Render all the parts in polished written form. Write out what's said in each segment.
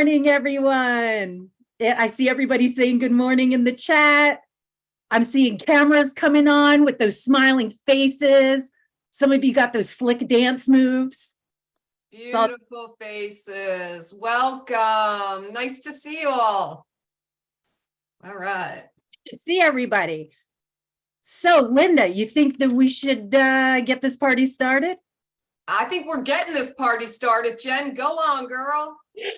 morning, everyone. I see everybody saying good morning in the chat. I'm seeing cameras coming on with those smiling faces. Some of you got those slick dance moves. Beautiful faces. Welcome. Nice to see you all. All right. To see everybody. So, Linda, you think that we should get this party started? I think we're getting this party started. Jen, go on, girl.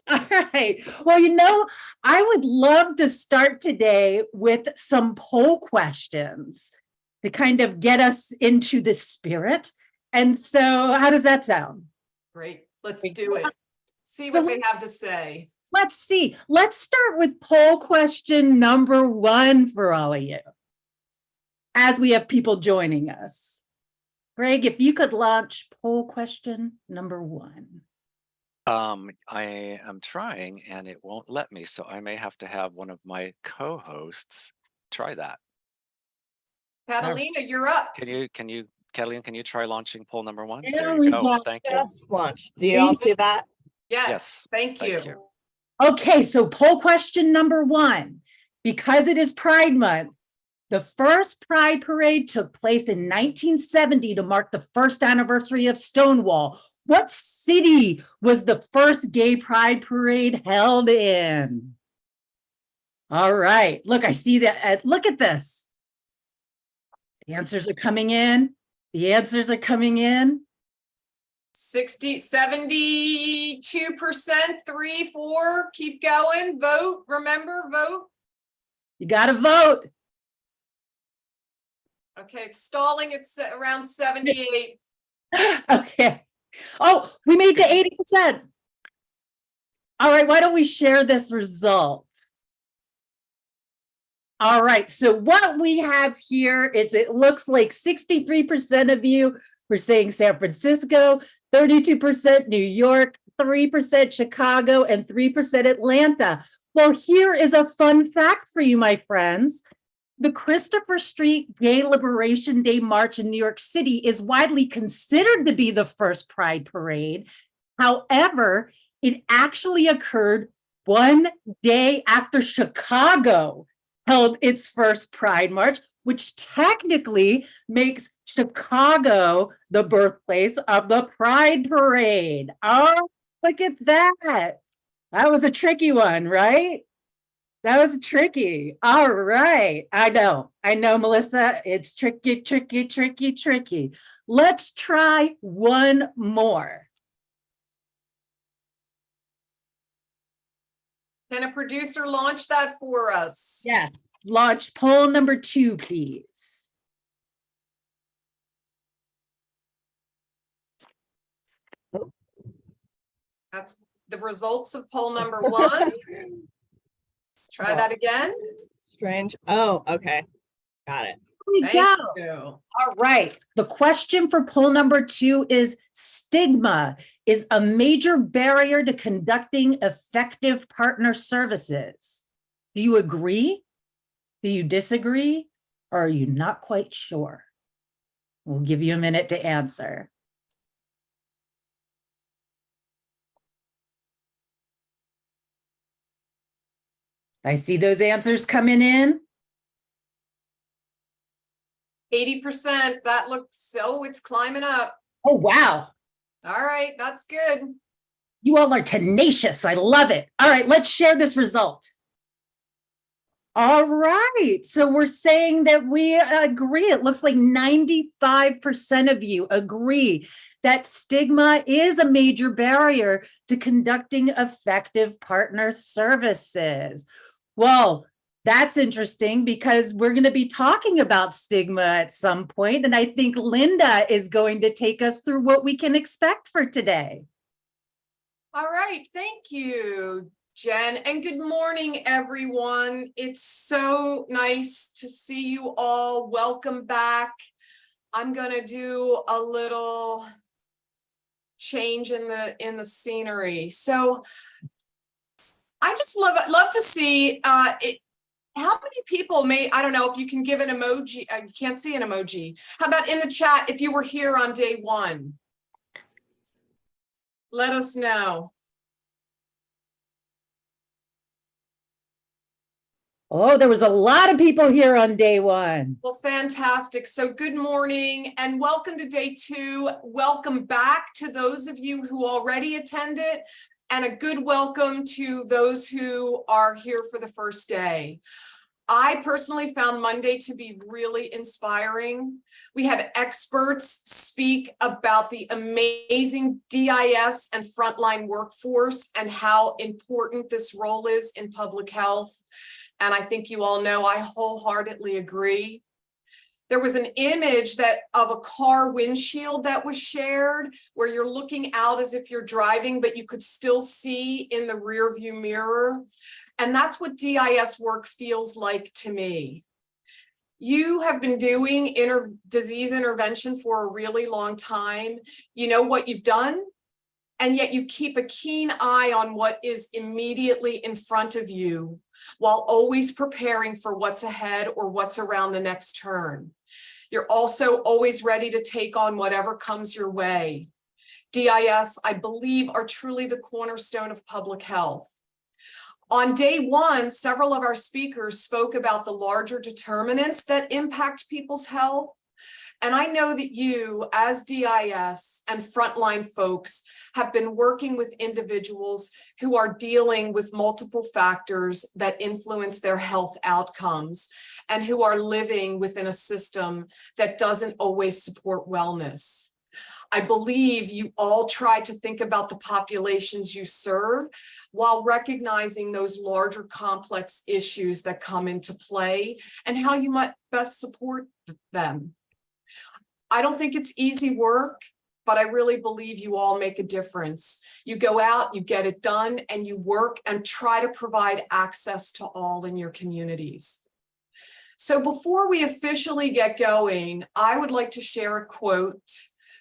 All right. Well, I would love to start today with some poll questions to kind of get us into the spirit. And so, how does that sound? Great. Let's do it. See what they have to say. Let's see. Let's start with poll question number 1 for all of you, as we have people joining us. Greg, if you could launch poll question number 1. I am trying and it won't let me, so I may have to have one of my co-hosts try that. Catalina, you're up. Catalina, can you try launching poll number 1? There we go. Thank you. Just launched. Do you all see that? Yes. Thank you. Okay, so poll question number 1. Because it is Pride Month, the first Pride Parade took place in 1970 to mark the first anniversary of Stonewall. What city was the first gay Pride Parade held in? All right, look, I see that. Look at this. The answers are coming in. The answers are coming in. 72%, 3, 4. Keep going. Vote. Remember, vote. You got to vote. Okay, it's stalling. It's around 78. Okay. Oh, we made to 80%. All right, why don't we share this result? All right, so what we have here is it looks like 63% of you were saying San Francisco, 32% New York, 3% Chicago, and 3% Atlanta. Well, here is a fun fact for you, my friends. The Christopher Street Gay Liberation Day March in New York City is widely considered to be the first Pride Parade. However, it actually occurred one day after Chicago held its first Pride March, which technically makes Chicago the birthplace of the Pride Parade. Oh, look at that. That was a tricky one, right? That was tricky. All right. I know, Melissa. It's tricky, tricky, tricky, tricky. Let's try one more. Can a producer launch that for us? Yes. Launch poll number 2, please. That's the results of poll number 1. Try that again. Strange. Oh, okay. Got it. Thank you. All right. The question for poll number 2 is stigma is a major barrier to conducting effective partner services. Do you agree? Do you disagree? Or are you not quite sure? We'll give you a minute to answer. I see those answers coming in. 80%. That looks so it's climbing up. Oh, wow. All right, that's good. You all are tenacious. I love it. All right, let's share this result. All right, so we're saying that we agree. It looks like 95% of you agree that stigma is a major barrier to conducting effective partner services. Well, that's interesting because we're going to be talking about stigma at some point, and I think Linda is going to take us through what we can expect for today. All right, thank you, Jen, and good morning, everyone. It's so nice to see you all. Welcome back. I'm going to do a little change in the scenery. So I just love to see how many people I don't know if you can give an emoji. You can't see an emoji. How about in the chat if you were here on day 1? Let us know. Oh, there was a lot of people here on day one. Well, fantastic. So good morning and welcome to day 2. Welcome back to those of you who already attended, and a good welcome to those who are here for the first day. I personally found Monday to be really inspiring. We had experts speak about the amazing DIS and frontline workforce and how important this role is in public health. And I think you all know I wholeheartedly agree. There was an image of a car windshield that was shared where you're looking out as if you're driving, but you could still see in the rear view mirror. And that's what DIS work feels like to me. You have been doing disease intervention for a really long time. You know what you've done, and yet you keep a keen eye on what is immediately in front of you while always preparing for what's ahead or what's around the next turn. You're also always ready to take on whatever comes your way. DIS, I believe, are truly the cornerstone of public health. On day 1, several of our speakers spoke about the larger determinants that impact people's health. And I know that you, as DIS and frontline folks, have been working with individuals who are dealing with multiple factors that influence their health outcomes and who are living within a system that doesn't always support wellness. I believe you all try to think about the populations you serve while recognizing those larger complex issues that come into play and how you might best support them. I don't think it's easy work, but I really believe you all make a difference. You go out, you get it done, and you work and try to provide access to all in your communities. So before we officially get going, I would like to share a quote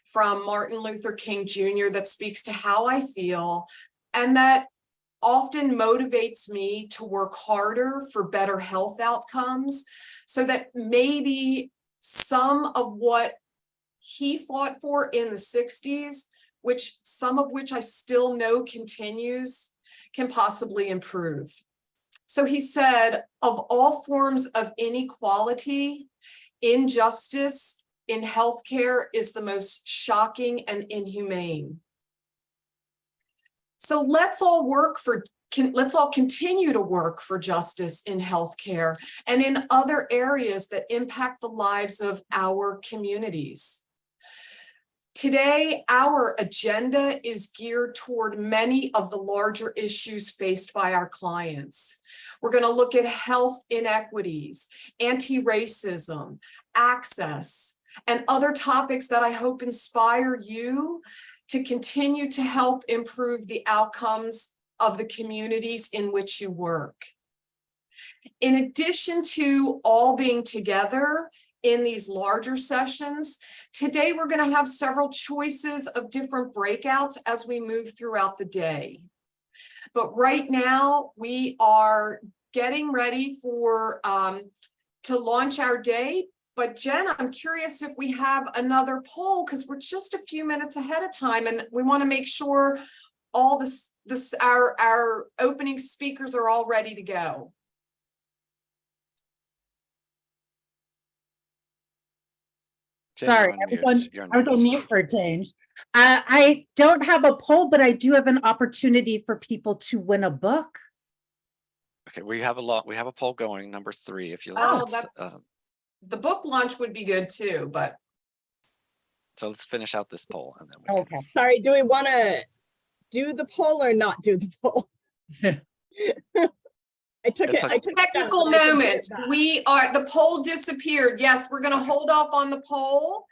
from Martin Luther King Jr. that speaks to how I feel and that often motivates me to work harder for better health outcomes, so that maybe some of what he fought for in the 60s, some of which I still know continues, can possibly improve. So he said, of all forms of inequality, injustice in healthcare is the most shocking and inhumane. So let's all continue to work for justice in healthcare and in other areas that impact the lives of our communities. Today, our agenda is geared toward many of the larger issues faced by our clients. We're going to look at health inequities, anti-racism, access, and other topics that I hope inspire you to continue to help improve the outcomes of the communities in which you work. In addition to all being together in these larger sessions, today we're going to have several choices of different breakouts as we move throughout the day. But right now we are getting ready for to launch our day. But Jen, I'm curious if we have another poll, because we're just a few minutes ahead of time and we want to make sure all our opening speakers are all ready to go. Jen, Sorry, you're on I was on mute for a change. I don't have a poll, but I do have an opportunity for people to win a book. Okay, we have a poll going, number 3. If you Oh, let's, the book launch would be good too, but. so let's finish out this poll and then we can. Okay. Sorry, do we want to do the poll or not do the poll? I took It's it. okay. I took Technical it down, but I can moment. put it back. The poll disappeared. Yes, we're going to hold off on the poll.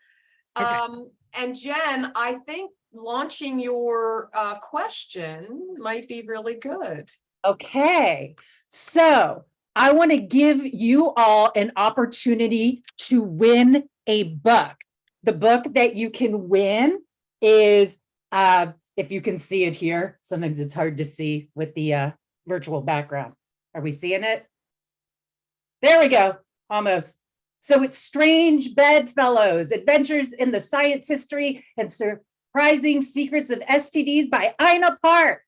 Okay. And Jen, I think launching your question might be really good. Okay, so I want to give you all an opportunity to win a book. The book that you can win is, if you can see it here, sometimes it's hard to see with the virtual background. Are we seeing it? There we go, almost. So it's Strange Bedfellows, Adventures in the Science History and Surprising Secrets of STDs by Ina Park.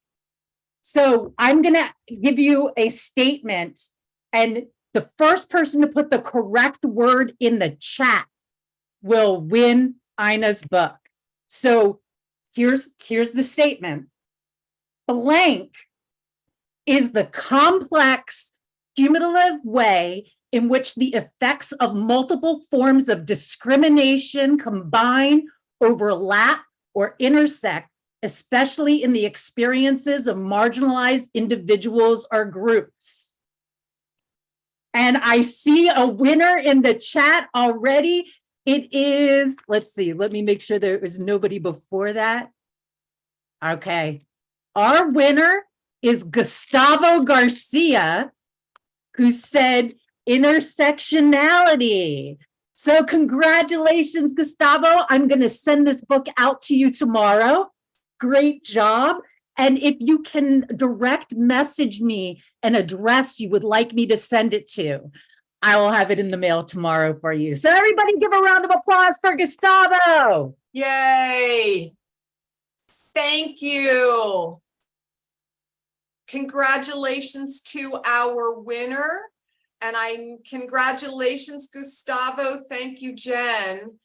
So I'm going to give you a statement, and The first person to put the correct word in the chat will win Ina's book. So here's the statement. Blank is the complex, cumulative way in which the effects of multiple forms of discrimination combine, overlap, or intersect, especially in the experiences of marginalized individuals or groups. And I see a winner in the chat already. It is, let's see, let me make sure there was nobody before that. Okay. Our winner is Gustavo Garcia, who said intersectionality. So congratulations, Gustavo. I'm going to send this book out to you tomorrow. Great job. And if you can direct message me an address you would like me to send it to, I will have it in the mail tomorrow for you. So everybody give a round of applause for Gustavo. Yay. Thank you. Congratulations to our winner. And congratulations, Gustavo. Thank you, Jen.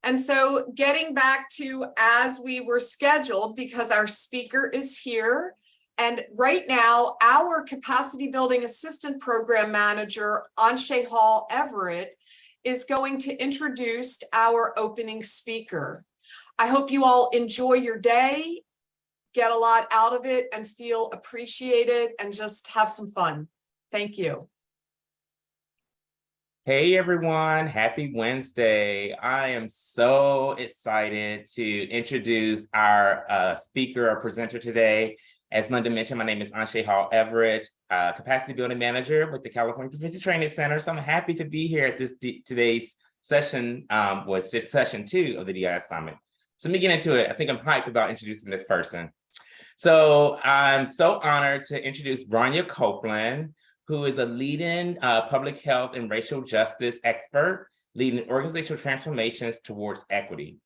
And so getting back to as we were scheduled, because our speaker is here. And right now, our Capacity Building Assistant Program Manager, Anshe Hall Everett, is going to introduce our opening speaker. I hope you all enjoy your day, get a lot out of it, and feel appreciated, and just have some fun. Thank you. Hey everyone, happy Wednesday. I am so excited to introduce our speaker or presenter today. As Linda mentioned, my name is Anshe Hall Everett, Capacity Building Manager with the California Prevention Training Center. So I'm happy to be here at this today's session, was session 2 of the DI Summit. So let me get into it. I think I'm hyped about introducing this person. So I'm so honored to introduce Rania Copeland, who is a leading public health and racial justice expert, leading organizational transformations towards equity.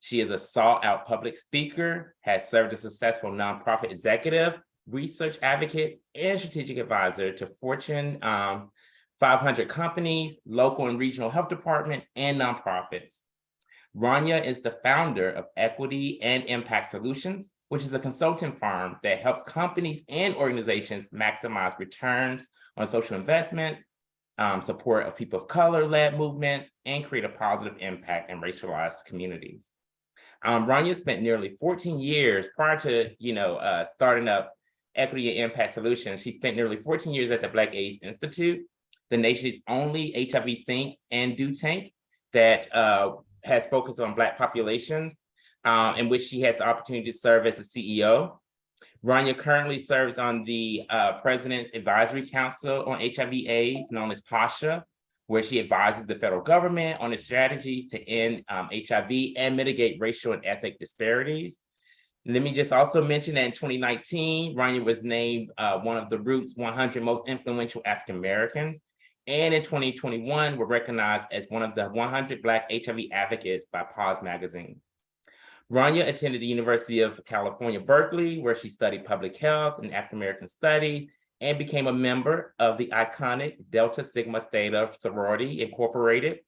She is a sought-out public speaker, has served as a successful nonprofit executive, research advocate, and strategic advisor to Fortune 500 companies, local and regional health departments, and nonprofits. Rania is the founder of Equity and Impact Solutions, which is a consulting firm that helps companies and organizations maximize returns on social investments, support of people of color-led movements, and create a positive impact in racialized communities. Rania spent nearly 14 years prior to starting up Equity and Impact Solutions. She spent nearly 14 years at the Black AIDS Institute, the nation's only HIV think and do tank that has focused on Black populations, in which she had the opportunity to serve as the CEO. Rania currently serves on the President's Advisory Council on HIV/AIDS, known as PASHA, where she advises the federal government on its strategies to end HIV and mitigate racial and ethnic disparities. Let me just also mention that in 2019, Rania was named one of the Roots 100 most influential African Americans. And in 2021, were recognized as one of the 100 Black HIV advocates by Pause Magazine. Rania attended the University of California, Berkeley, where she studied public health and African American studies, and became a member of the iconic Delta Sigma Theta sorority incorporated.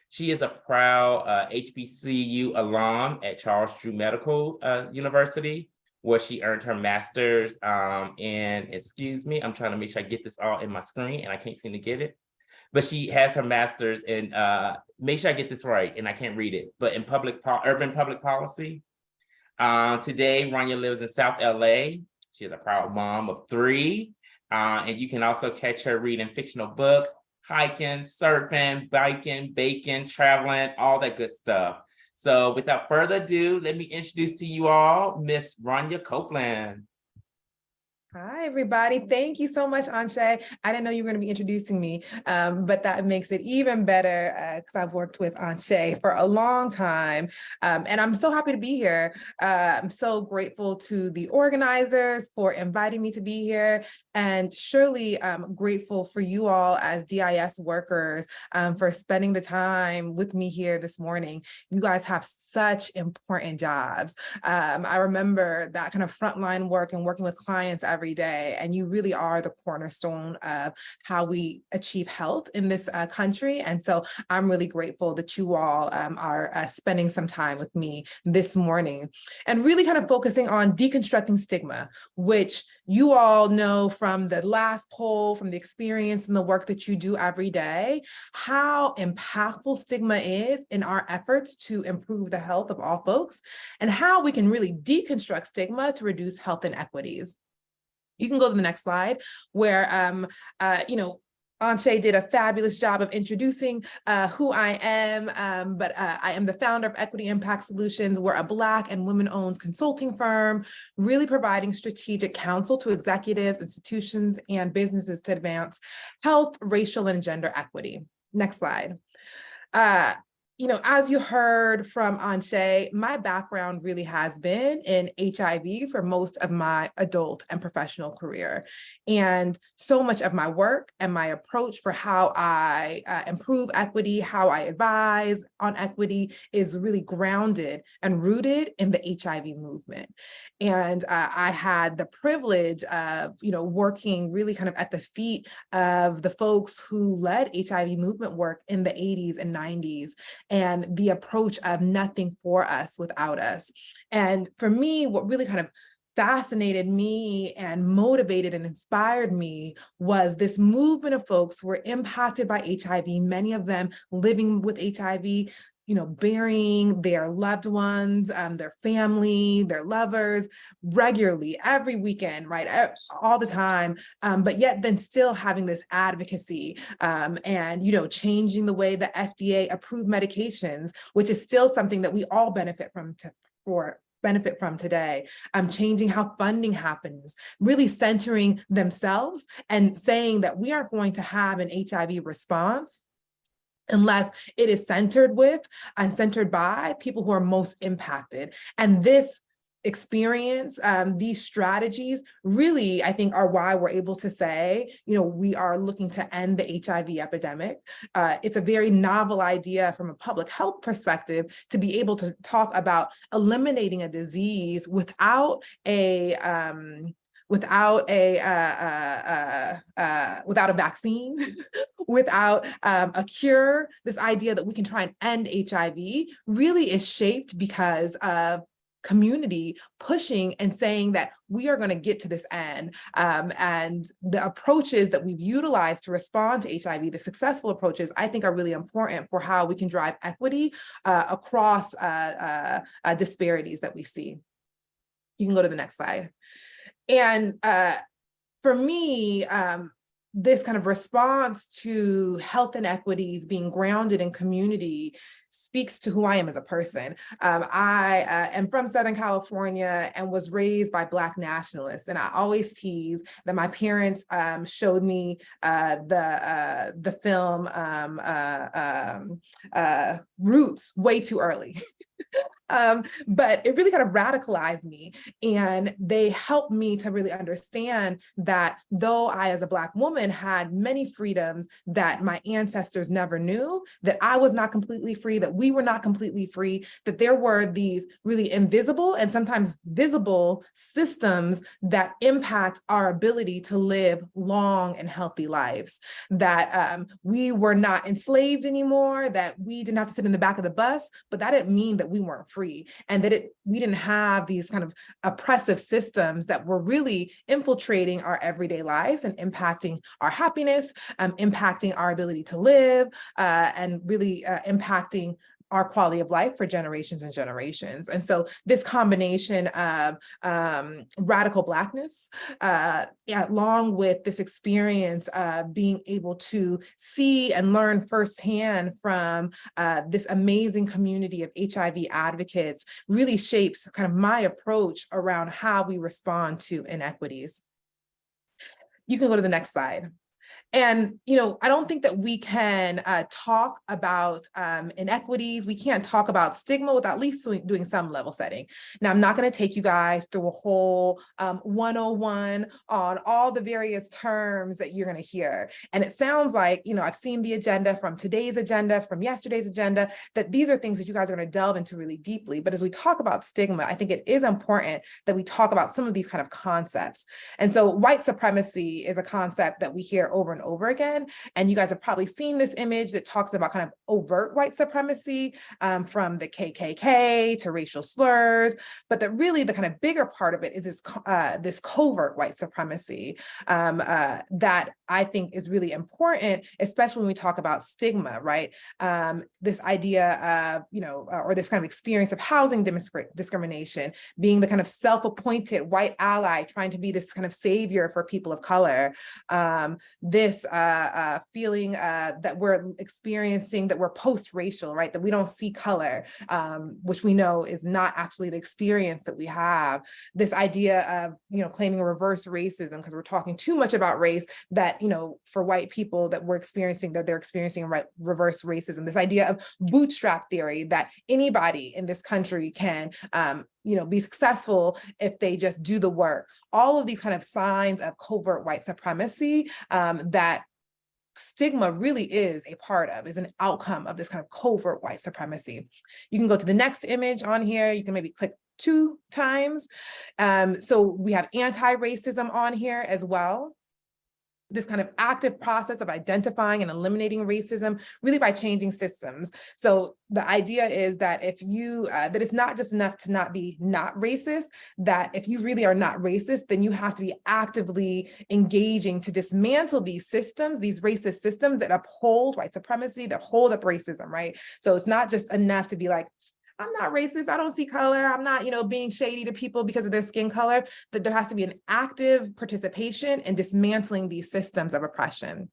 She is a proud HBCU alum at Charles Drew Medical University, where she earned her master's in, excuse me, I'm trying to make sure I get this all in my screen and I can't seem to get it. But she has her master's in, make sure I get this right and I can't read it, but in urban public policy. Today, Rania lives in South LA. She is a proud mom of 3. And you can also catch her reading fictional books, hiking, surfing, biking, baking, traveling, all that good stuff. So without further ado, let me introduce to you all Miss Rania Copeland. Hi, everybody. Thank you so much, Anshe. I didn't know you were going to be introducing me, but that makes it even better because I've worked with Anshe for a long time. And I'm so happy to be here. I'm so grateful to the organizers for inviting me to be here. And surely I'm grateful for you all as DIS workers for spending the time with me here this morning. You guys have such important jobs. I remember that kind of frontline work and working with clients every every day, and you really are the cornerstone of how we achieve health in this country. And so I'm really grateful that you all are spending some time with me this morning and really kind of focusing on deconstructing stigma, which you all know from the last poll, from the experience and the work that you do every day, how impactful stigma is in our efforts to improve the health of all folks, and how we can really deconstruct stigma to reduce health inequities. You can go to the next slide, where Anshe did a fabulous job of introducing who I am, but I am the founder of Equity Impact Solutions. We're a Black and women-owned consulting firm, really providing strategic counsel to executives, institutions, and businesses to advance health, racial, and gender equity. Next slide. As you heard from Anshe, my background really has been in HIV for most of my adult and professional career. And so much of my work and my approach for how I improve equity, how I advise on equity, is really grounded and rooted in the HIV movement. And I had the privilege of, working really kind of at the feet of the folks who led HIV movement work in the 80s and 90s. And the approach of nothing for us without us. And for me, what really kind of fascinated me and motivated and inspired me was this movement of folks who were impacted by HIV, many of them living with HIV, burying their loved ones, their family, their lovers regularly, every weekend, right? All the time. But yet then still having this advocacy and, changing the way the FDA approved medications, which is still something that we all benefit from today, changing how funding happens, really centering themselves and saying that we aren't going to have an HIV response unless it is centered with and centered by people who are most impacted. And this experience, these strategies really, I think, are why we're able to say, we are looking to end the HIV epidemic. It's a very novel idea from a public health perspective to be able to talk about eliminating a disease without a vaccine, without a cure. This idea that we can try and end HIV really is shaped because of community pushing and saying that we are going to get to this end. And the approaches that we've utilized to respond to HIV, the successful approaches, I think are really important for how we can drive equity across disparities that we see. You can go to the next slide. And for me, this kind of response to health inequities being grounded in community speaks to who I am as a person. I am from Southern California and was raised by Black nationalists. And I always tease that my parents showed me the film Roots way too early. But it really kind of radicalized me, and they helped me to really understand that though I, as a Black woman, had many freedoms that my ancestors never knew, that I was not completely free, that we were not completely free, that there were these really invisible and sometimes visible systems that impact our ability to live long and healthy lives, that we were not enslaved anymore, that we didn't have to sit in the back of the bus, but that didn't mean that we weren't free, and that we didn't have these kind of oppressive systems that were really infiltrating our everyday lives and impacting our happiness, impacting our ability to live, and really impacting our quality of life for generations and generations. And so this combination of radical Blackness, along with this experience of being able to see and learn firsthand from this amazing community of HIV advocates, really shapes kind of my approach around how we respond to inequities. You can go to the next slide. And, I don't think that we can talk about inequities. We can't talk about stigma without at least doing some level setting. Now, I'm not going to take you guys through a whole 101 on all the various terms that you're going to hear. And it sounds like, I've seen the agenda from today's agenda, from yesterday's agenda, that these are things that you guys are going to delve into really deeply. But as we talk about stigma, I think it is important that we talk about some of these kind of concepts. And so white supremacy is a concept that we hear over and over again. And you guys have probably seen this image that talks about kind of overt white supremacy, from the KKK to racial slurs, but that really the kind of bigger part of it is this covert white supremacy that I think is really important, especially when we talk about stigma, right? This idea of, or this kind of experience of housing discrimination, being the kind of self-appointed white ally, trying to be this kind of savior for people of color, this feeling that we're experiencing, that we're post-racial, right? That we don't see color, which we know is not actually the experience that we have. This idea of, claiming reverse racism, because we're talking too much about race, that, for white people that we're experiencing, that they're experiencing reverse racism. This idea of bootstrap theory, that anybody in this country can, be successful if they just do the work. All of these kind of signs of covert white supremacy that stigma really is a part of, is an outcome of this kind of covert white supremacy. You can go to the next image on here. You can maybe click 2 times. So we have anti-racism on here as well. This kind of active process of identifying and eliminating racism, really by changing systems. So the idea is that if you, that it's not just enough to not be not racist, that if you really are not racist, then you have to be actively engaging to dismantle these systems, these racist systems that uphold white supremacy, that hold up racism, right? So it's not just enough to be like, I'm not racist, I don't see color, I'm not, being shady to people because of their skin color, that there has to be an active participation in dismantling these systems of oppression.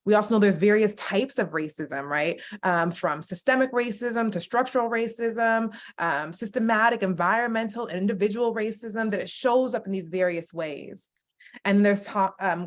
We also know there's various types of racism, right? From systemic racism to structural racism, systematic, environmental, and individual racism, that it shows up in these various ways. And there's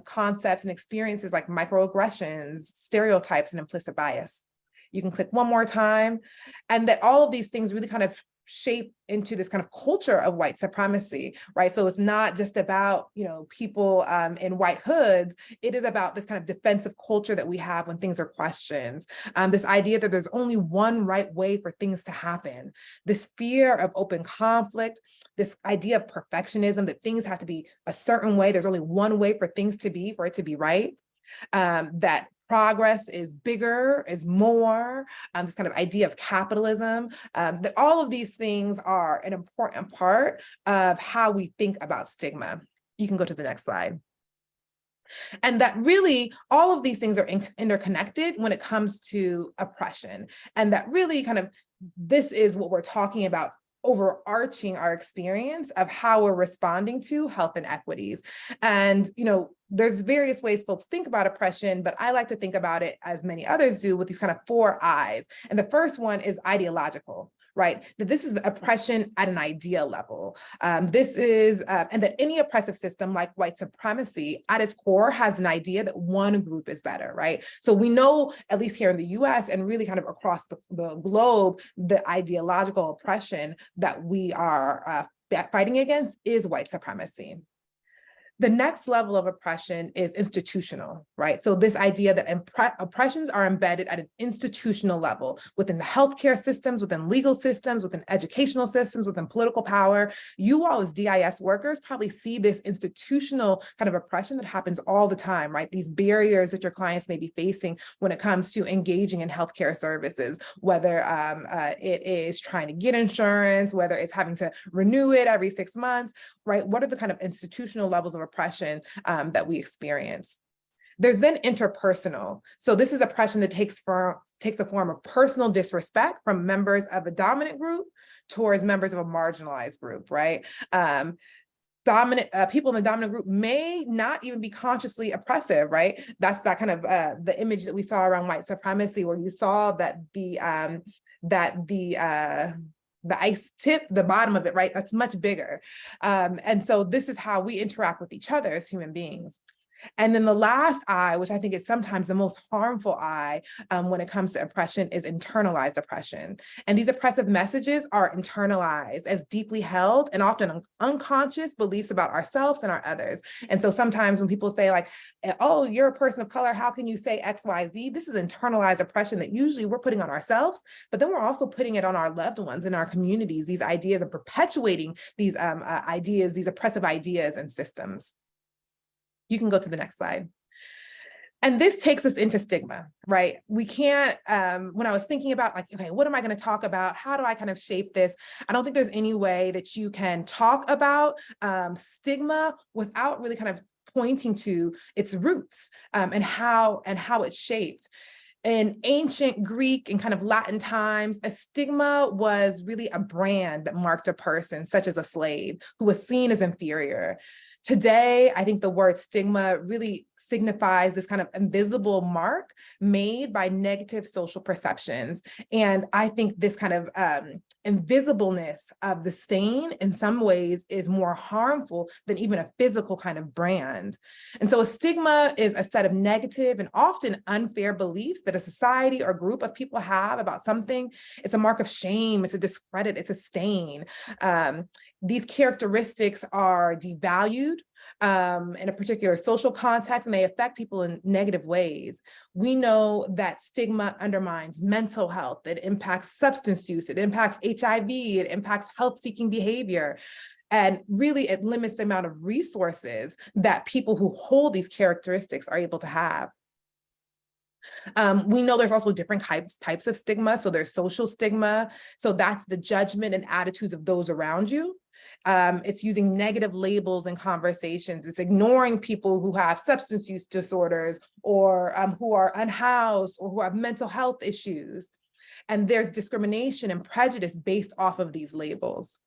concepts and experiences like microaggressions, stereotypes, and implicit bias. You can click one more time, and that all of these things really kind of shape into this kind of culture of white supremacy, right? So it's not just about, people in white hoods. It is about this kind of defensive culture that we have when things are questioned. This idea that there's only one right way for things to happen. This fear of open conflict, this idea of perfectionism, that things have to be a certain way. There's only one way for things to be, for it to be right. That progress is bigger, is more, this kind of idea of capitalism, that all of these things are an important part of how we think about stigma. You can go to the next slide. And that really, all of these things are interconnected when it comes to oppression. And that really kind of, this is what we're talking about, overarching our experience of how we're responding to health inequities. And, there's various ways folks think about oppression, but I like to think about it, as many others do, with these kind of 4 I's. And the first one is ideological, right? That this is oppression at an idea level. This is, and that any oppressive system like white supremacy at its core has an idea that one group is better, right? So we know, at least here in the US and really kind of across the globe, the ideological oppression that we are fighting against is white supremacy. The next level of oppression is institutional, right? So this idea that oppressions are embedded at an institutional level within the healthcare systems, within legal systems, within educational systems, within political power. You all as DIS workers probably see this institutional kind of oppression that happens all the time, right? These barriers that your clients may be facing when it comes to engaging in healthcare services, whether it is trying to get insurance, whether it's having to renew it every 6 months, right? What are the kind of institutional levels of oppression that we experience? There's then interpersonal. So this is oppression that takes the form of personal disrespect from members of a dominant group towards members of a marginalized group, right? People in the dominant group may not even be consciously oppressive, right? That's that kind of the image that we saw around white supremacy, where you saw that the ice tip, the bottom of it, right? That's much bigger. And so this is how we interact with each other as human beings. And then the last I, which I think is sometimes the most harmful I when it comes to oppression, is internalized oppression. And these oppressive messages are internalized as deeply held and often unconscious beliefs about ourselves and our others. And so sometimes when people say like, oh, you're a person of color, how can you say X, Y, Z? This is internalized oppression that usually we're putting on ourselves, but then we're also putting it on our loved ones in our communities, these ideas of perpetuating these ideas, these oppressive ideas and systems. You can go to the next slide. And this takes us into stigma, right? We can't, when I was thinking about like, okay, what am I going to talk about? How do I kind of shape this? I don't think there's any way that you can talk about stigma without really kind of pointing to its roots and how it's shaped. In ancient Greek and kind of Latin times, a stigma was really a brand that marked a person, such as a slave, who was seen as inferior. Today, I think the word stigma really signifies this kind of invisible mark made by negative social perceptions. And I think this kind of invisibleness of the stain in some ways is more harmful than even a physical kind of brand. And so a stigma is a set of negative and often unfair beliefs that a society or group of people have about something. It's a mark of shame, it's a discredit, it's a stain. These characteristics are devalued in a particular social context, and they affect people in negative ways. We know that stigma undermines mental health, it impacts substance use, it impacts HIV, it impacts health-seeking behavior. And really, it limits the amount of resources that people who hold these characteristics are able to have. We know there's also different types of stigma. So there's social stigma. So that's the judgment and attitudes of those around you. It's using negative labels in conversations. It's ignoring people who have substance use disorders or who are unhoused or who have mental health issues. And there's discrimination and prejudice based off of these labels.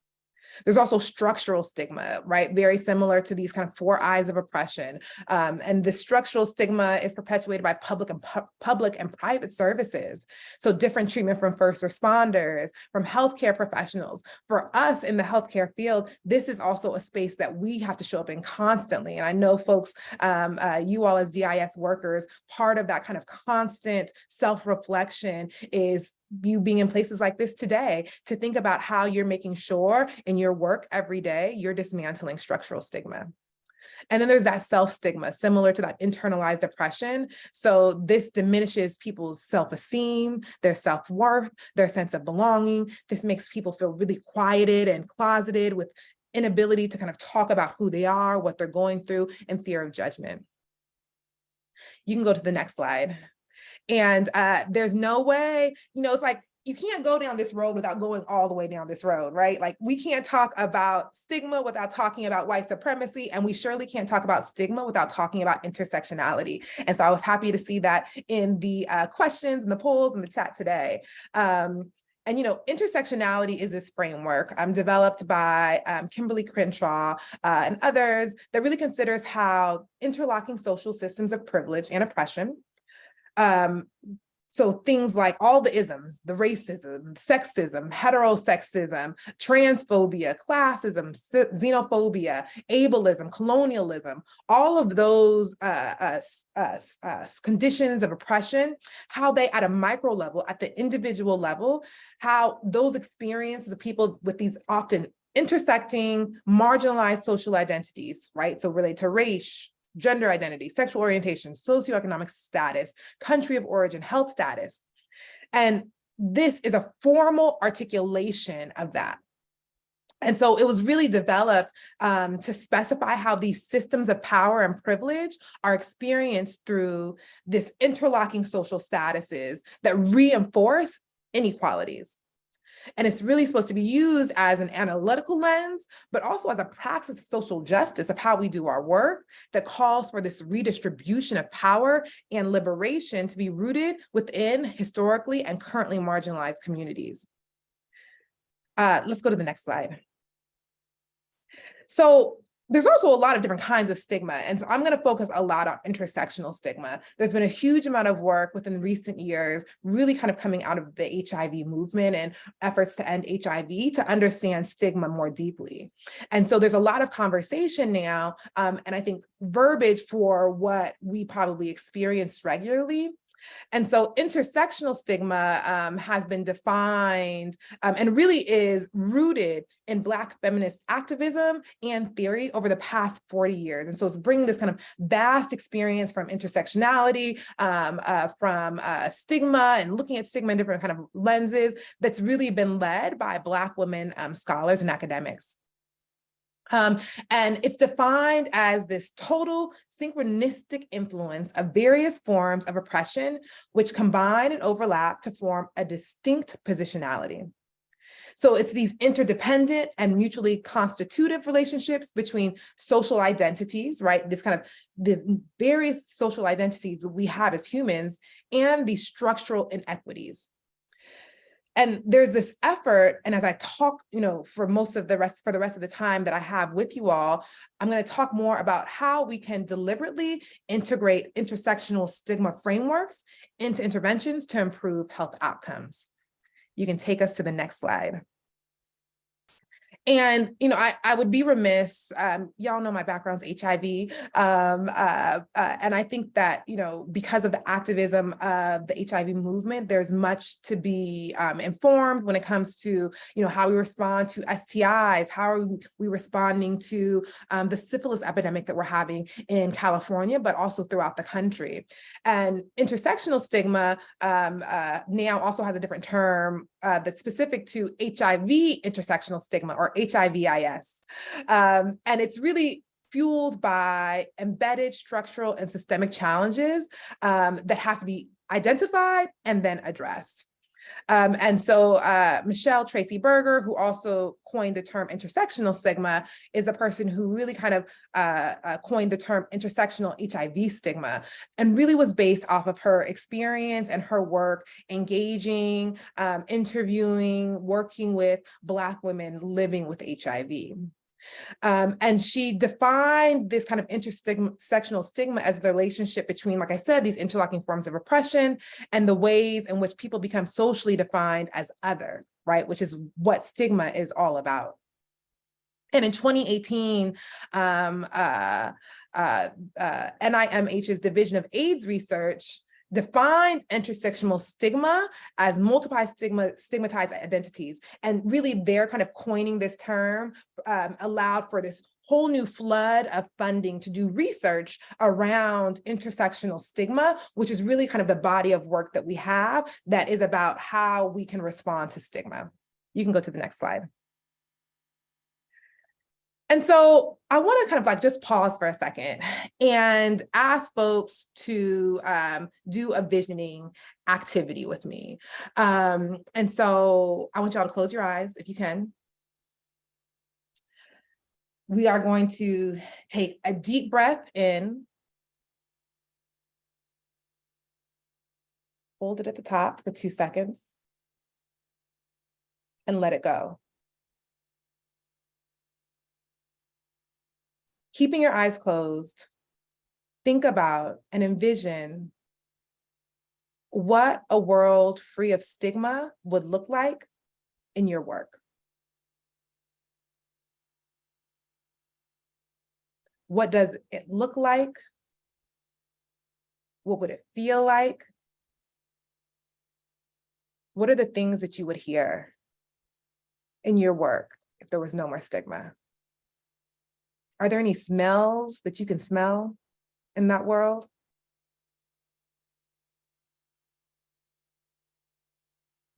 There's also structural stigma, right? Very similar to these kind of 4 I's of oppression. And the structural stigma is perpetuated by public and private services. So different treatment from first responders, from healthcare professionals. For us in the healthcare field, this is also a space that we have to show up in constantly. And I know folks, you all as DIS workers, part of that kind of constant self-reflection is you being in places like this today to think about how you're making sure in your work every day, you're dismantling structural stigma. And then there's that self-stigma, similar to that internalized oppression. So this diminishes people's self-esteem, their self-worth, their sense of belonging. This makes people feel really quieted and closeted with inability to kind of talk about who they are, what they're going through, and fear of judgment. You can go to the next slide. And there's no way, it's like, you can't go down this road without going all the way down this road, right? Like we can't talk about stigma without talking about white supremacy, and we surely can't talk about stigma without talking about intersectionality. And so I was happy to see that in the questions and the polls in the chat today. And intersectionality is this framework developed by Kimberly Crenshaw and others that really considers how interlocking social systems of privilege and oppression, so things like all the isms, the racism, sexism, heterosexism, transphobia, classism, xenophobia, ableism, colonialism, all of those conditions of oppression, how they at a micro level, at the individual level, how those experiences of people with these often intersecting, marginalized social identities, right? So relate to race, gender identity, sexual orientation, socioeconomic status, country of origin, health status. And this is a formal articulation of that. And so it was really developed to specify how these systems of power and privilege are experienced through this interlocking social statuses that reinforce inequalities. And it's really supposed to be used as an analytical lens, but also as a praxis of social justice of how we do our work that calls for this redistribution of power and liberation to be rooted within historically and currently marginalized communities. Let's go to the next slide. So there's also a lot of different kinds of stigma. And so I'm going to focus a lot on intersectional stigma. There's been a huge amount of work within recent years, really kind of coming out of the HIV movement and efforts to end HIV to understand stigma more deeply. And so there's a lot of conversation now, and I think verbiage for what we probably experience regularly. And so intersectional stigma has been defined and really is rooted in Black feminist activism and theory over the past 40 years. And so it's bringing this kind of vast experience from intersectionality, from stigma and looking at stigma in different kind of lenses that's really been led by Black women scholars and academics. And it's defined as this total synchronistic influence of various forms of oppression, which combine and overlap to form a distinct positionality. So it's these interdependent and mutually constitutive relationships between social identities, right? This kind of the various social identities that we have as humans and these structural inequities. And there's this effort, and as I talk, for the rest of the time that I have with you all, I'm going to talk more about how we can deliberately integrate intersectional stigma frameworks into interventions to improve health outcomes. You can take us to the next slide. And, I would be remiss, y'all know my background's HIV. And I think that, because of the activism of the HIV movement, there's much to be informed when it comes to, how we respond to STIs, how are we responding to the syphilis epidemic that we're having in California, but also throughout the country. And intersectional stigma now also has a different term that's specific to HIV intersectional stigma, or HIV-IS. And it's really fueled by embedded structural and systemic challenges that have to be identified and then addressed. And so Michelle Tracy Berger, who also coined the term intersectional stigma, is the person who really kind of coined the term intersectional HIV stigma, and really was based off of her experience and her work engaging, interviewing, working with Black women living with HIV. And she defined this kind of intersectional stigma as the relationship between, like I said, these interlocking forms of oppression and the ways in which people become socially defined as other, right? Which is what stigma is all about. And in 2018, NIMH's Division of AIDS Research defined intersectional stigma as multiple stigmatized identities. And really they're kind of coining this term, allowed for this whole new flood of funding to do research around intersectional stigma, which is really kind of the body of work that we have that is about how we can respond to stigma. You can go to the next slide. And so I want to kind of just pause for a second and ask folks to do a visioning activity with me. And so I want y'all to close your eyes if you can. We are going to take a deep breath in. Hold it at the top for 2 seconds and let it go. Keeping your eyes closed, think about and envision what a world free of stigma would look like in your work. What does it look like? What would it feel like? What are the things that you would hear in your work if there was no more stigma? Are there any smells that you can smell in that world?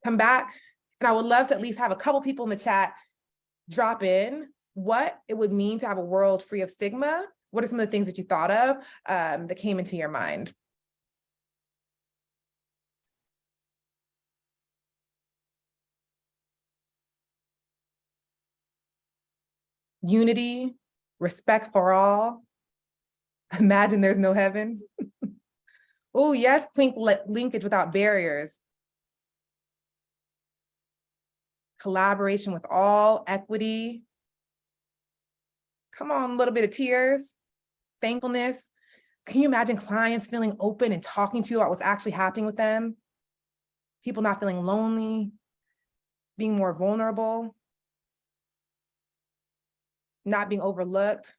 Come back, and I would love to at least have a couple people in the chat drop in what it would mean to have a world free of stigma. What are some of the things that you thought of that came into your mind? Unity, respect for all. Imagine there's no heaven. Oh, yes, linkage without barriers. Collaboration with all, equity, Come on, a little bit of tears, thankfulness. Can you imagine clients feeling open and talking to you about what's actually happening with them? People not feeling lonely, being more vulnerable, not being overlooked.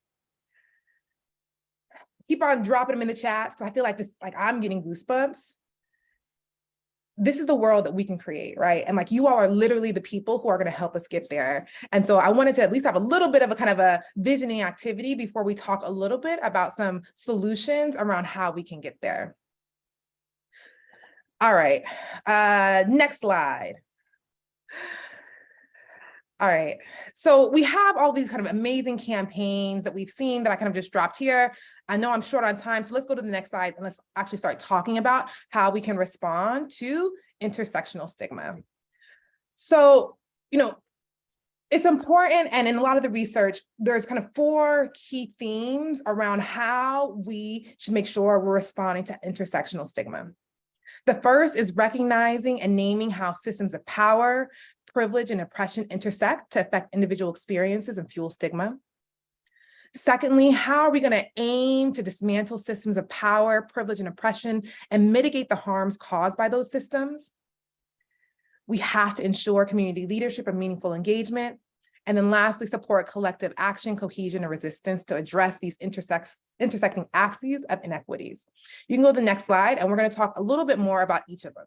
Keep on dropping them in the chats because I feel like this, like I'm getting goosebumps. This is the world that we can create, right? And like you all are literally the people who are going to help us get there. And so I wanted to at least have a little bit of a kind of a visioning activity before we talk a little bit about some solutions around how we can get there. All right, next slide. All right, so we have all these kind of amazing campaigns that we've seen that I kind of just dropped here. I know I'm short on time, so let's go to the next slide and let's actually start talking about how we can respond to intersectional stigma. So, you know, it's important, and in a lot of the research, there's kind of 4 key themes around how we should make sure we're responding to intersectional stigma. The first is recognizing and naming how systems of power, privilege, and oppression intersect to affect individual experiences and fuel stigma. Secondly, how are we going to aim to dismantle systems of power, privilege, and oppression and mitigate the harms caused by those systems? We have to ensure community leadership and meaningful engagement. And then lastly, support collective action, cohesion, and resistance to address these intersecting axes of inequities. You can go to the next slide, and we're going to talk a little bit more about each of them.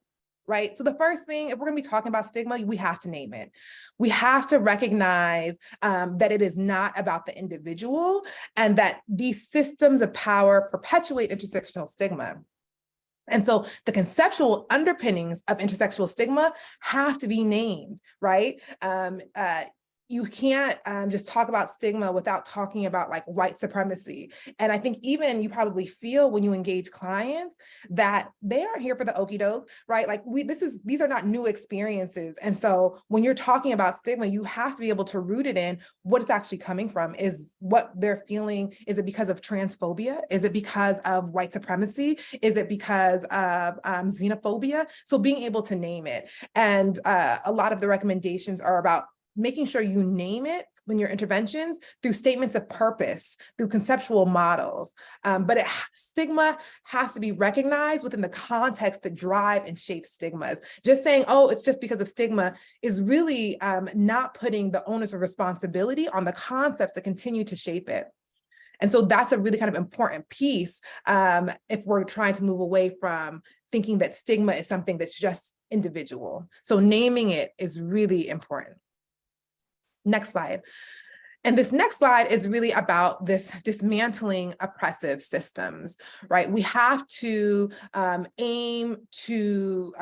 Right. So the first thing, if we're going to be talking about stigma, we have to name it. We have to recognize that it is not about the individual and that these systems of power perpetuate intersectional stigma. And so the conceptual underpinnings of intersectional stigma have to be named, right? You can't just talk about stigma without talking about like white supremacy. And I think even you probably feel when you engage clients that they aren't here for the okie doke, right? Like these are not new experiences. And so when you're talking about stigma, you have to be able to root it in what it's actually coming from. Is what they're feeling, is it because of transphobia? Is it because of white supremacy? Is it because of xenophobia? So being able to name it. And a lot of the recommendations are about making sure you name it in your interventions through statements of purpose, through conceptual models. But stigma has to be recognized within the context that drive and shape stigmas. Just saying, oh, it's just because of stigma is really not putting the onus of responsibility on the concepts that continue to shape it. And so that's a really kind of important piece if we're trying to move away from thinking that stigma is something that's just individual. So naming it is really important. Next slide. And this next slide is really about this dismantling oppressive systems, right? We have to aim to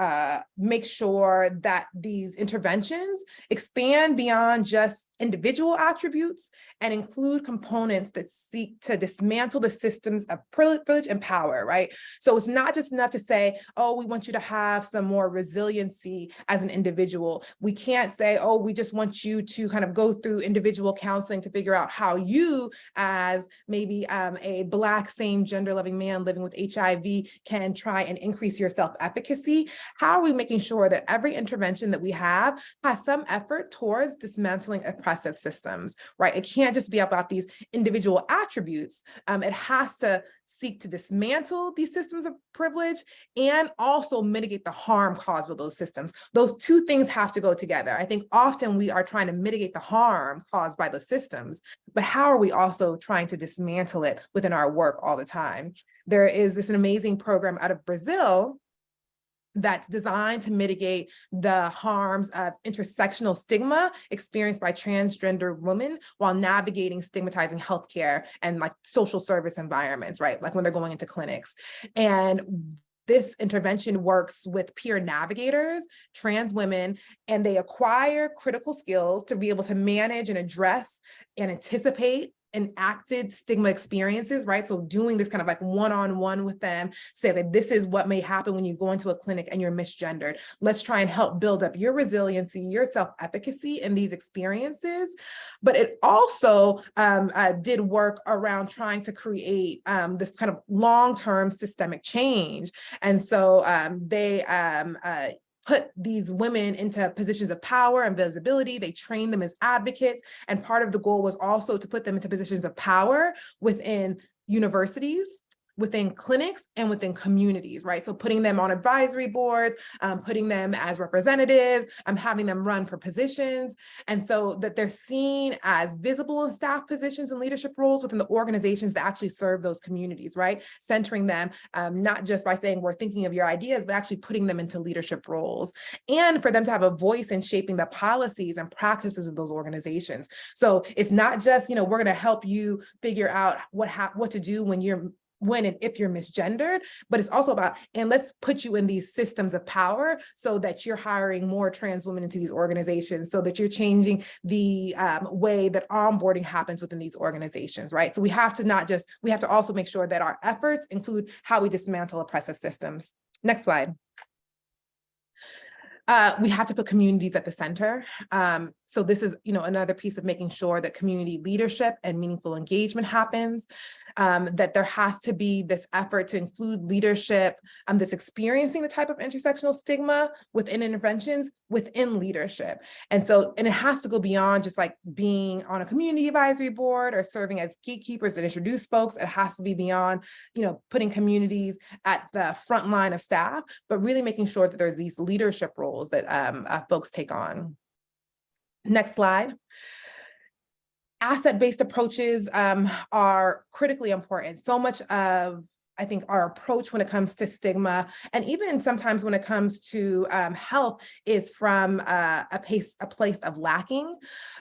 make sure that these interventions expand beyond just individual attributes and include components that seek to dismantle the systems of privilege and power, right? So it's not just enough to say, oh, we want you to have some more resiliency as an individual. We can't say, oh, we just want you to kind of go through individual counseling to figure out how you, as maybe a Black same gender loving man living with HIV, can try and increase your self-efficacy. How are we making sure that every intervention that we have has some effort towards dismantling oppressive systems, right? It can't just be about these individual attributes. It has to seek to dismantle these systems of privilege and also mitigate the harm caused by those systems. Those two things have to go together. I think often we are trying to mitigate the harm caused by the systems, but how are we also trying to dismantle it within our work all the time? There is this amazing program out of Brazil that's designed to mitigate the harms of intersectional stigma experienced by transgender women while navigating stigmatizing healthcare and like social service environments, right? Like when they're going into clinics. And this intervention works with peer navigators, trans women, and they acquire critical skills to be able to manage and address and anticipate enacted stigma experiences, right? So doing this kind of like one-on-one with them, say that this is what may happen when you go into a clinic and you're misgendered. Let's try and help build up your resiliency, your self-efficacy in these experiences. But it also did work around trying to create this kind of long-term systemic change. And so they put these women into positions of power and visibility. They train them as advocates. And part of the goal was also to put them into positions of power within universities, within clinics, and within communities, right? So putting them on advisory boards, putting them as representatives, having them run for positions. And so that they're seen as visible in staff positions and leadership roles within the organizations that actually serve those communities, right? Centering them, not just by saying we're thinking of your ideas, but actually putting them into leadership roles, and for them to have a voice in shaping the policies and practices of those organizations. So it's not just, we're gonna help you figure out what to do when and if you're misgendered, but it's also about, and let's put you in these systems of power so that you're hiring more trans women into these organizations, so that you're changing the way that onboarding happens within these organizations, right? So we have to also make sure that our efforts include how we dismantle oppressive systems. Next slide. We have to put communities at the center. So this is, another piece of making sure that community leadership and meaningful engagement happens, that there has to be this effort to include leadership, this experiencing the type of intersectional stigma within interventions, within leadership. And it has to go beyond just like being on a community advisory board or serving as gatekeepers that introduce folks. It has to be beyond, putting communities at the front line of staff, but really making sure that there's these leadership roles that folks take on. Next slide. Asset-based approaches are critically important. So much of, I think, our approach when it comes to stigma, and even sometimes when it comes to health, is from a place of lacking.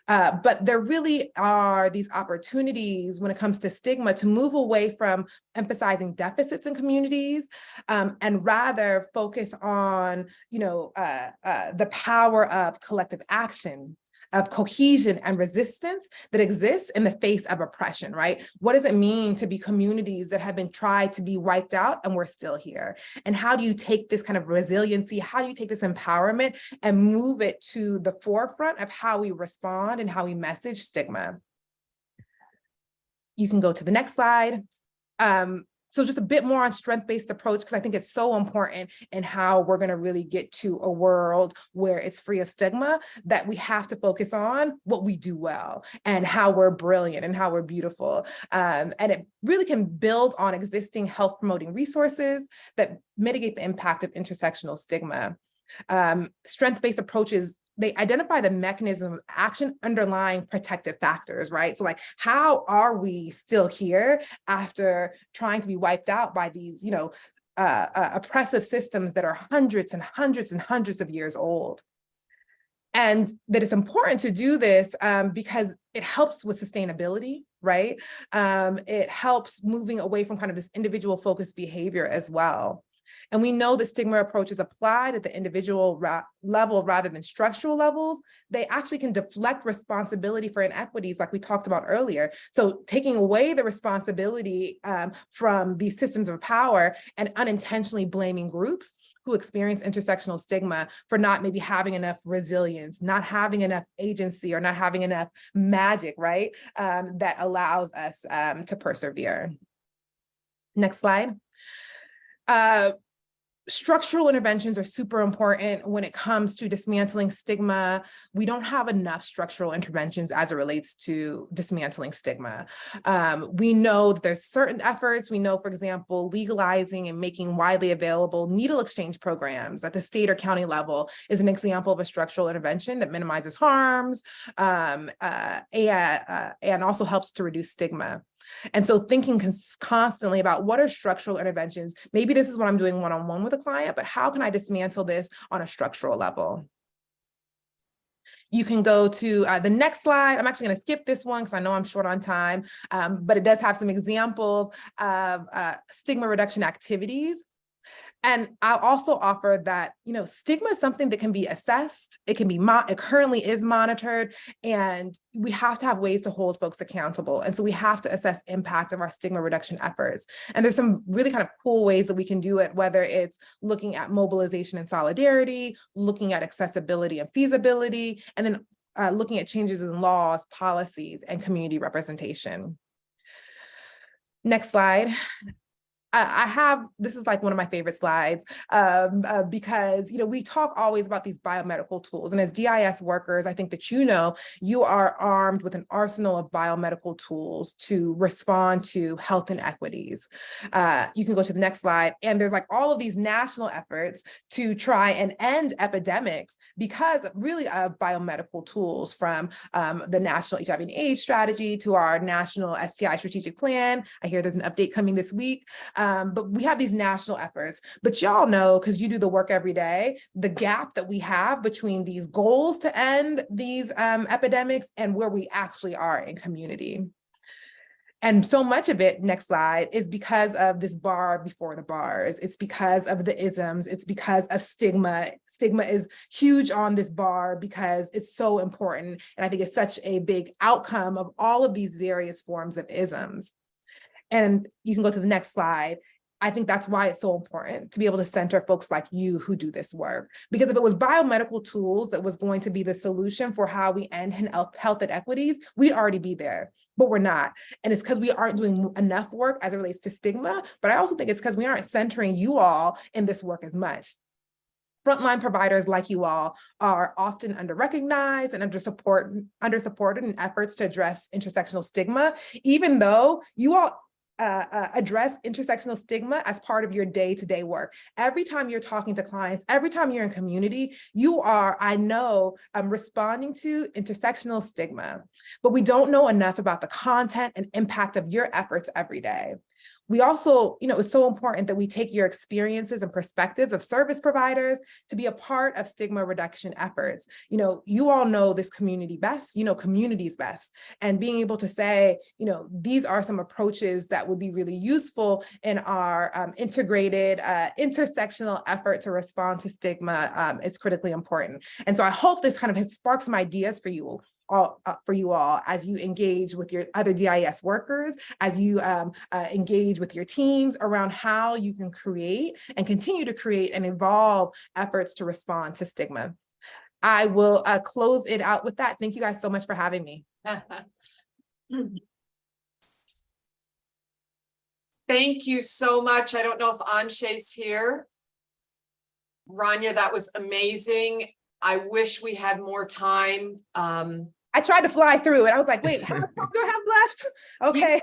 But there really are these opportunities when it comes to stigma to move away from emphasizing deficits in communities, and rather focus on, the power of collective action, of cohesion and resistance that exists in the face of oppression, right? What does it mean to be communities that have been tried to be wiped out and we're still here? And how do you take this kind of resiliency, how do you take this empowerment and move it to the forefront of how we respond and how we message stigma? You can go to the next slide. So just a bit more on strength-based approach, because I think it's so important in how we're going to really get to a world where it's free of stigma, that we have to focus on what we do well and how we're brilliant and how we're beautiful. And it really can build on existing health promoting resources that mitigate the impact of intersectional stigma. Strength-based approaches, they identify the mechanism of action underlying protective factors, right? So like, how are we still here after trying to be wiped out by these, oppressive systems that are hundreds and hundreds and hundreds of years old? And that it's important to do this because it helps with sustainability, right? It helps moving away from kind of this individual focused behavior as well. And we know that stigma approaches applied at the individual level rather than structural levels, they actually can deflect responsibility for inequities like we talked about earlier. So taking away the responsibility from these systems of power and unintentionally blaming groups who experience intersectional stigma for not maybe having enough resilience, not having enough agency, or not having enough magic, right? That allows us to persevere. Next slide. Structural interventions are super important when it comes to dismantling stigma. We don't have enough structural interventions as it relates to dismantling stigma. We know that there's certain efforts. We know, for example, legalizing and making widely available needle exchange programs at the state or county level is an example of a structural intervention that minimizes harms and also helps to reduce stigma. And so thinking constantly about what are structural interventions, maybe this is what I'm doing one-on-one with a client, but how can I dismantle this on a structural level? You can go to the next slide. I'm actually going to skip this one because I know I'm short on time, but it does have some examples of stigma reduction activities. And I'll also offer that, stigma is something that can be assessed. It can be, it currently is monitored, and we have to have ways to hold folks accountable. And so we have to assess impact of our stigma reduction efforts. And there's some really kind of cool ways that we can do it, whether it's looking at mobilization and solidarity, looking at accessibility and feasibility, and then looking at changes in laws, policies, and community representation. Next slide. I have, this is like one of my favorite slides, because, we talk always about these biomedical tools. And as DIS workers, I think that, you are armed with an arsenal of biomedical tools to respond to health inequities. You can go to the next slide. And there's like all of these national efforts to try and end epidemics because really of biomedical tools, from the National HIV and AIDS strategy to our national STI strategic plan. I hear there's an update coming this week. But we have these national efforts, but y'all know, because you do the work every day, the gap that we have between these goals to end these epidemics and where we actually are in community. And so much of it, next slide, is because of this bar before the bars. It's because of the isms. It's because of stigma. Stigma is huge on this bar because it's so important. And I think it's such a big outcome of all of these various forms of isms. And you can go to the next slide. I think that's why it's so important to be able to center folks like you who do this work. Because if it was biomedical tools that was going to be the solution for how we end health inequities, we'd already be there, but we're not. And it's because we aren't doing enough work as it relates to stigma, but I also think it's because we aren't centering you all in this work as much. Frontline providers like you all are often under-recognized and under-supported in efforts to address intersectional stigma, even though you all address intersectional stigma as part of your day-to-day work. Every time you're talking to clients, every time you're in community, you are, I know, responding to intersectional stigma, but we don't know enough about the content and impact of your efforts every day. We also, it's so important that we take your experiences and perspectives of service providers to be a part of stigma reduction efforts. You all know this community best, communities best, and being able to say, these are some approaches that would be really useful in our integrated intersectional effort to respond to stigma is critically important. And so I hope this kind of has sparked some ideas for you all as you engage with your other DIS workers, as you engage with your teams around how you can create and continue to create and evolve efforts to respond to stigma. I will close it out with that. Thank you guys so much for having me. Thank you so much. I don't know if Anshay's here. Rania, that was amazing. I wish we had more time. I tried to fly through it. I was like, wait, how much time do I have left? Okay.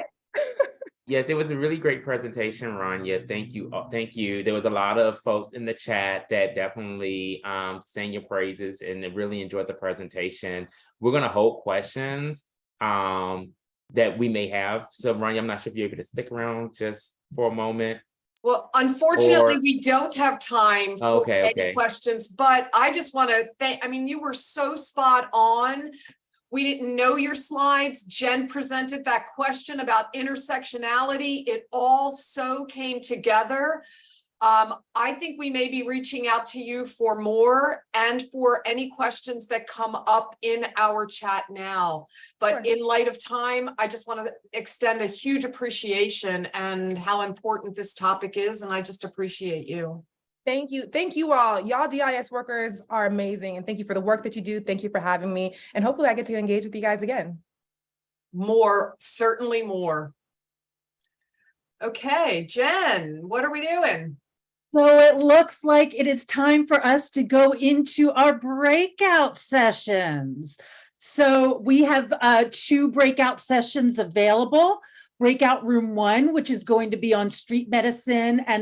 Yes, it was a really great presentation, Rania. Thank you. Thank you. There was a lot of folks in the chat that definitely sang your praises and really enjoyed the presentation. We're going to hold questions that we may have. So, Rania, I'm not sure if you're able to stick around just for a moment. Well, unfortunately, we don't have time for any questions, but I just want to thank, you were so spot on. We didn't know your slides. Jen presented that question about intersectionality. It all so came together. I think we may be reaching out to you for more and for any questions that come up in our chat now. But in light of time, I just want to extend a huge appreciation and how important this topic is. And I just appreciate you. Thank you. Thank you all. Y'all DIS workers are amazing. And thank you for the work that you do. Thank you for having me. And hopefully I get to engage with you guys again. More, certainly more. Okay, Jen, what are we doing? So it looks like it is time for us to go into our breakout sessions. So we have 2 breakout sessions available. Breakout room 1, which is going to be on street medicine and